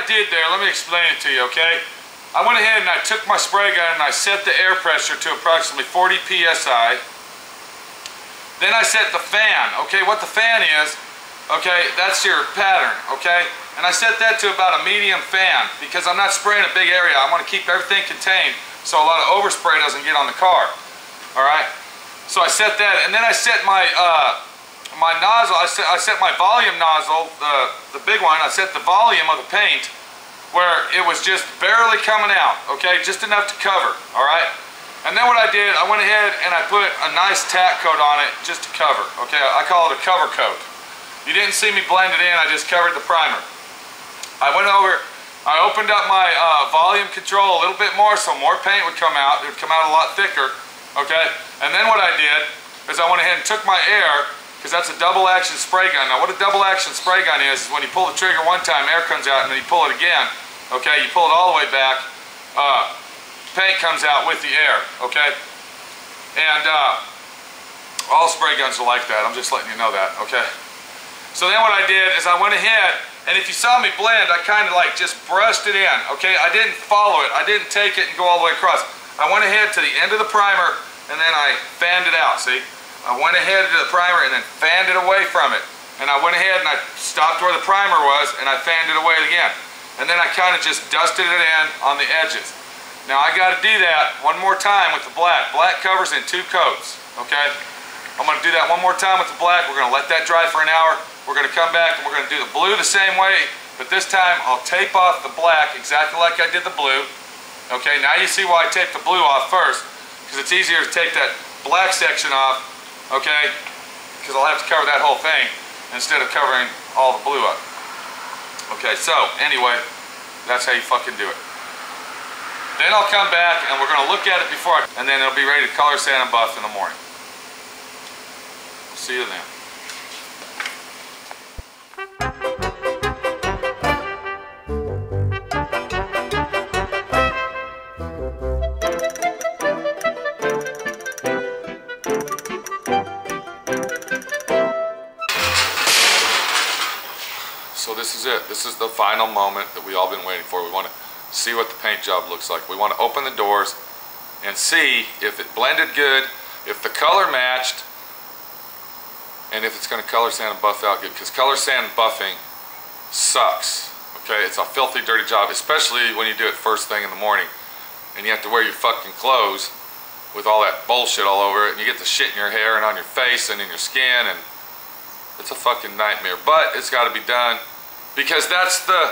I did there, let me explain it to you, okay? I went ahead and I took my spray gun and I set the air pressure to approximately 40 psi. Then I set the fan, okay? What the fan is, okay, that's your pattern, okay? And I set that to about a medium fan because I'm not spraying a big area. I want to keep everything contained so a lot of overspray doesn't get on the car, all right? So I set that, and then I set my my nozzle. I set my volume nozzle, the big one. I set the volume of the paint where it was just barely coming out, okay, just enough to cover, all right? And then what I did, I went ahead and I put a nice tack coat on it just to cover, okay? I call it a cover coat. You didn't see me blend it in, I just covered the primer. I went over, I opened up my volume control a little bit more so more paint would come out. It would come out a lot thicker, okay? And then what I did is I went ahead and took my air, because that's a double action spray gun. Now what a double action spray gun is when you pull the trigger one time, air comes out, and then you pull it again, okay? You pull it all the way back, paint comes out with the air, okay? And all spray guns are like that, I'm just letting you know that, okay? So then what I did is I went ahead, and if you saw me blend, I kind of like just brushed it in, okay? I didn't follow it, I didn't take it and go all the way across. I went ahead to the end of the primer, and then I fanned it out, see? I went ahead to the primer and then fanned it away from it. And I went ahead and I stopped where the primer was, and I fanned it away again. And then I kind of just dusted it in on the edges. Now I got to do that one more time with the black. Black covers in 2 coats, okay? I'm going to do that one more time with the black. We're going to let that dry for an hour. We're going to come back and we're going to do the blue the same way, but this time I'll tape off the black exactly like I did the blue. Okay, now you see why I taped the blue off first, because it's easier to take that black section off, okay, because I'll have to cover that whole thing instead of covering all the blue up. Okay, so anyway, that's how you fucking do it. Then I'll come back and we're going to look at it before, and then it'll be ready to color, sand, and buff in the morning. See you then. So this is it. This is the final moment that we all been waiting for. We want to see what the paint job looks like. We want to open the doors and see if it blended good, if the color matched, and if it's going to color, sand, and buff out good. Because color, sand, and buffing sucks. Okay, it's a filthy, dirty job, especially when you do it first thing in the morning, and you have to wear your fucking clothes with all that bullshit all over it, and you get the shit in your hair and on your face and in your skin, and it's a fucking nightmare. But it's got to be done because that's the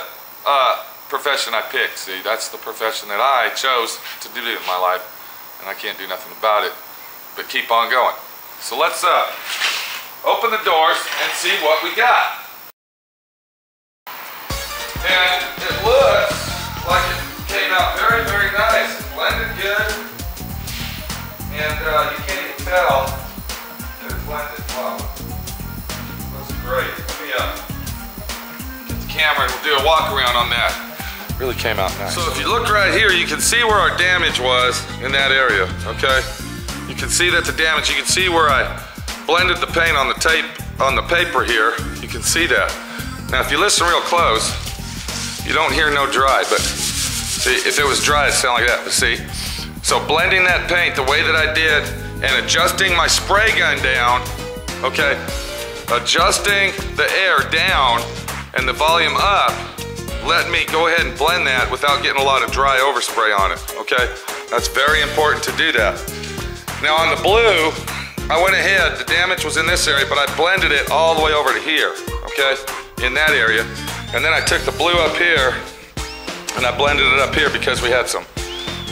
profession I picked. See, that's the profession that I chose to do in my life, and I can't do nothing about it but keep on going. So let's open the doors and see what we got. And it looks like it came out very, very nice. It blended good, and you can't even tell that it blended well. Looks great. Let me get the camera and we'll do a walk around on that. Really came out nice. So if you look right here, you can see where our damage was in that area, okay? You can see that the damage, you can see where I blended the paint on the tape, on the paper here. You can see that. Now if you listen real close, you don't hear no dry, but see, if it was dry, it'd sound like that, but see? So blending that paint the way that I did and adjusting my spray gun down, okay? Adjusting the air down and the volume up, let me go ahead and blend that without getting a lot of dry overspray on it, okay? That's very important to do that. Now on the blue, I went ahead, the damage was in this area, but I blended it all the way over to here, okay? In that area. And then I took the blue up here, and I blended it up here because we had some,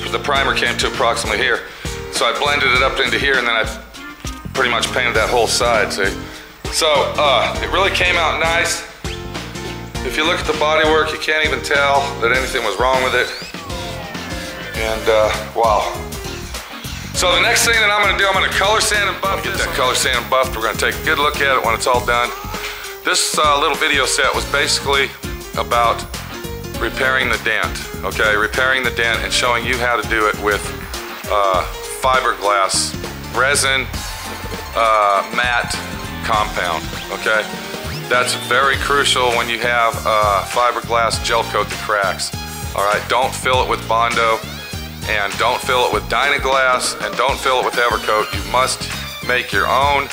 the primer came to approximately here. So I blended it up into here, and then I pretty much painted that whole side, see? So, it really came out nice. If you look at the bodywork, you can't even tell that anything was wrong with it. And, wow. So the next thing that I'm gonna do, I'm gonna color, sand, and buff. Get that color, sand, and buffed. We're gonna take a good look at it when it's all done. This little video set was basically about repairing the dent, okay? Repairing the dent and showing you how to do it with fiberglass resin matte compound, okay? That's very crucial when you have fiberglass gel coat that cracks. All right, don't fill it with Bondo, and don't fill it with Dynaglass, and don't fill it with Evercoat. You must make your own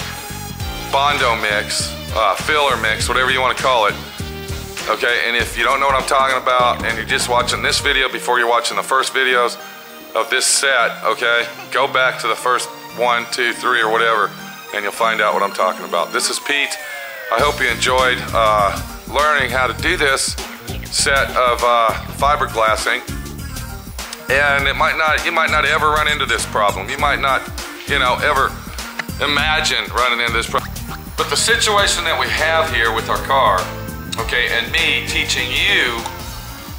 Bondo mix, filler mix, whatever you want to call it. Okay, and if you don't know what I'm talking about and you're just watching this video before you're watching the first videos of this set, okay, go back to the first 1, 2, 3 or whatever and you'll find out what I'm talking about. This is Pete. I hope you enjoyed learning how to do this set of fiberglassing, and you might not ever run into this problem. You might not, you know, ever imagine running into this problem. But the situation that we have here with our car, okay, and me teaching you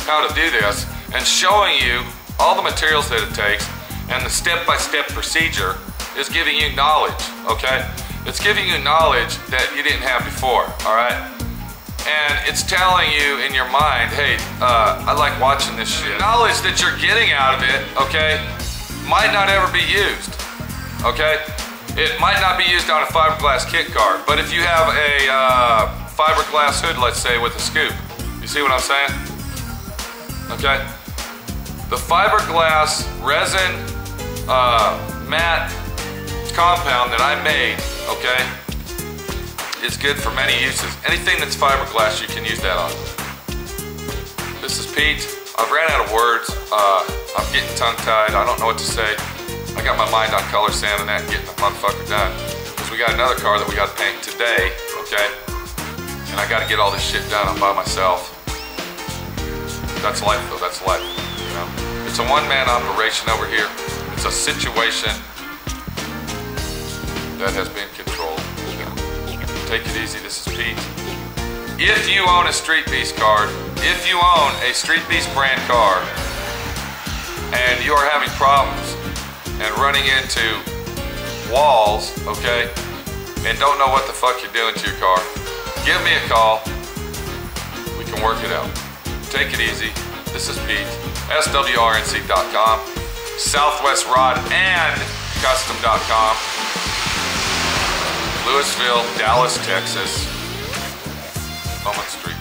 how to do this and showing you all the materials that it takes and the step-by-step procedure is giving you knowledge, okay? It's giving you knowledge that you didn't have before, all right? And it's telling you in your mind, hey, I like watching this shit. The knowledge that you're getting out of it, okay, might not ever be used, okay? It might not be used on a fiberglass kit car, but if you have a fiberglass hood, let's say, with a scoop, you see what I'm saying? Okay? The fiberglass resin matte compound that I made, okay, is good for many uses. Anything that's fiberglass, you can use that on. This is Pete. I've ran out of words. I'm getting tongue-tied. I don't know what to say. I got my mind on color sanding that and getting the motherfucker done. Because we got another car that we got to paint today, okay? And I got to get all this shit done. I'm by myself. That's life, though. That's life. You know? It's a one-man operation over here. It's a situation that has been controlled. Take it easy. This is Pete. If you own a Street Beast card, if you own a Street Beast brand car, and you are having problems and running into walls, okay, and don't know what the fuck you're doing to your car, give me a call. We can work it out. Take it easy. This is Pete. SWRNC.com, Southwest Rod and Custom.com, Louisville, Dallas, Texas, Beaumont Street.